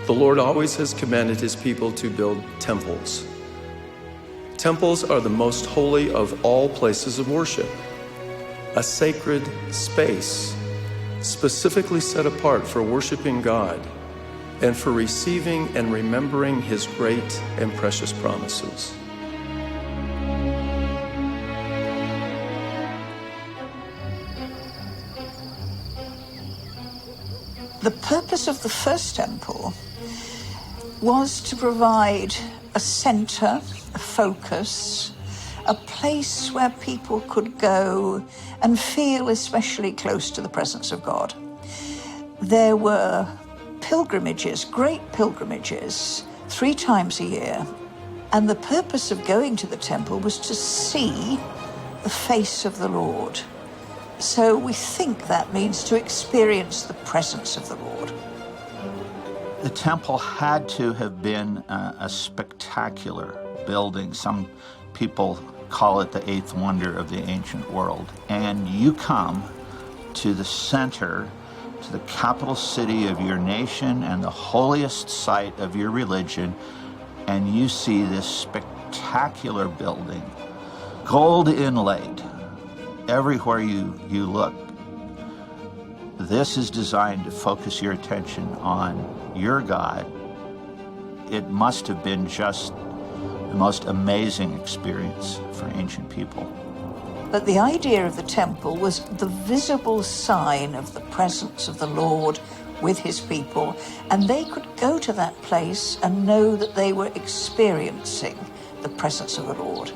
The Lord always has commanded his people to build temples. Temples are the most holy of all places of worship, a sacred space specifically set apart for worshiping God and for receiving and remembering his great and precious promises. The purpose of the first temple was to provide a center, a focus, a place where people could go and feel especially close to the presence of God. There were pilgrimages, great pilgrimages, 3 times a year, and the purpose of going to the temple was to see the face of the Lord. So we think that means to experience the presence of the Lord. The temple had to have been a spectacular building. Some people call it the 8th wonder of the ancient world. And you come to the center, to the capital city of your nation and the holiest site of your religion, and you see this spectacular building, gold inlaid, everywhere you look. This is designed to focus your attention on your God. It must have been just the most amazing experience for ancient people. But the idea of the temple was the visible sign of the presence of the Lord with his people, and they could go to that place and know that they were experiencing the presence of the Lord.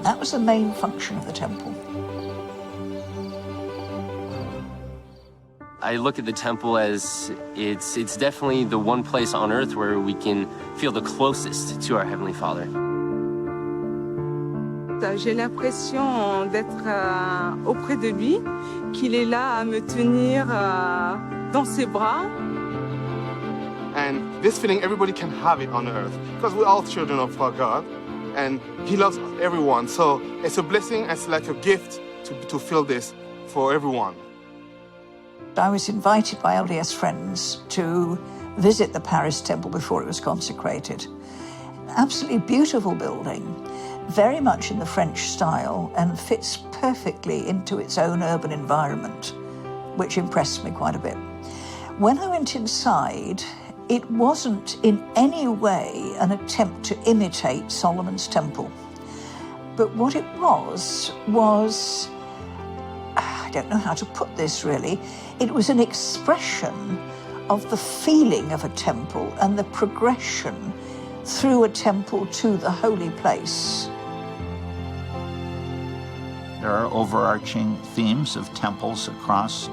That was the main function of the temple. I look at the temple as it's definitely the one place on earth where we can feel the closest to our Heavenly Father. J'ai l'impression d'être auprès de lui, qu'il est là à me tenir dans ses bras. And this feeling, everybody can have it on earth, because we're all children of God, and he loves everyone. So it's a blessing, it's like a gift to feel this for everyone. I was invited by LDS friends to visit the Paris temple before it was consecrated. Absolutely beautiful building, very much in the French style, and fits perfectly into its own urban environment, which impressed me quite a bit. When I went inside, it wasn't in any way an attempt to imitate Solomon's temple. But what it was, I don't know how to put this really, it was an expression of the feeling of a temple and the progression through a temple to the holy place. There are overarching themes of temples across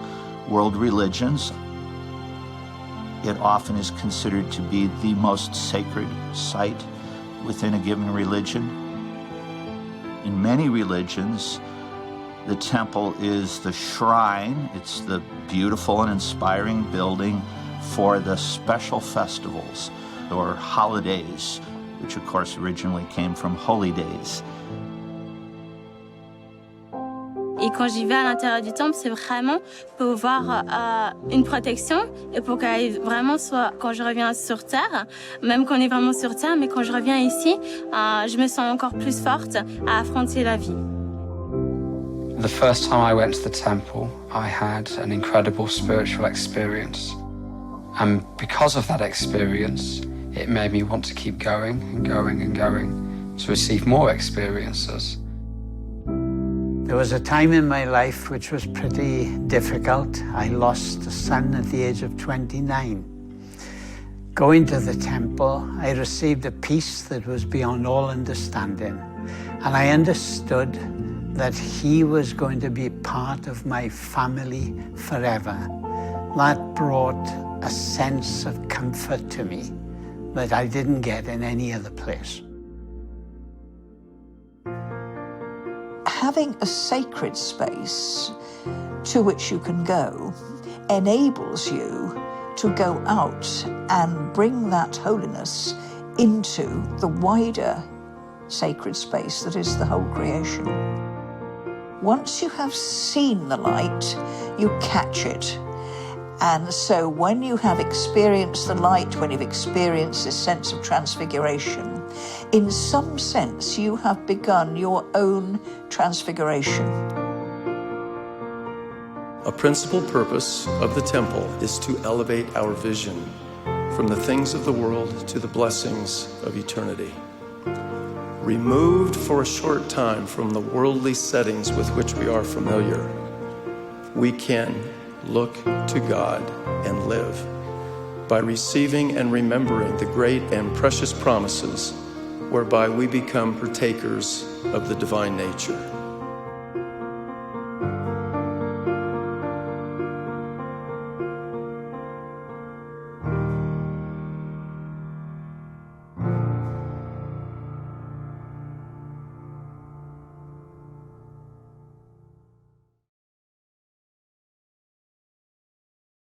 world religions. It often is considered to be the most sacred site within a given religion. In many religions, the temple is the shrine. It's the beautiful and inspiring building for the special festivals or holidays, which of course originally came from holy days. Et quand j'y vais à l'intérieur du temple, c'est vraiment pour voir une protection et pour qu'elle vraiment soit, quand je reviens sur Terre, même qu'on est vraiment sur Terre, mais quand je reviens ici, je me sens encore plus forte à affronter la vie. The first time I went to the temple, I had an incredible spiritual experience. And because of that experience, it made me want to keep going and going and going to receive more experiences. There was a time in my life which was pretty difficult. I lost a son at the age of 29. Going to the temple, I received a peace that was beyond all understanding. And I understood that he was going to be part of my family forever. That brought a sense of comfort to me that I didn't get in any other place. Having a sacred space to which you can go enables you to go out and bring that holiness into the wider sacred space that is the whole creation. Once you have seen the light, you catch it, And so when you have experienced the light, when you've experienced this sense of transfiguration, in some sense you have begun your own transfiguration. A principal purpose of the temple is to elevate our vision from the things of the world to the blessings of eternity. Removed for a short time from the worldly settings with which we are familiar, we can look to God and live by receiving and remembering the great and precious promises whereby we become partakers of the divine nature.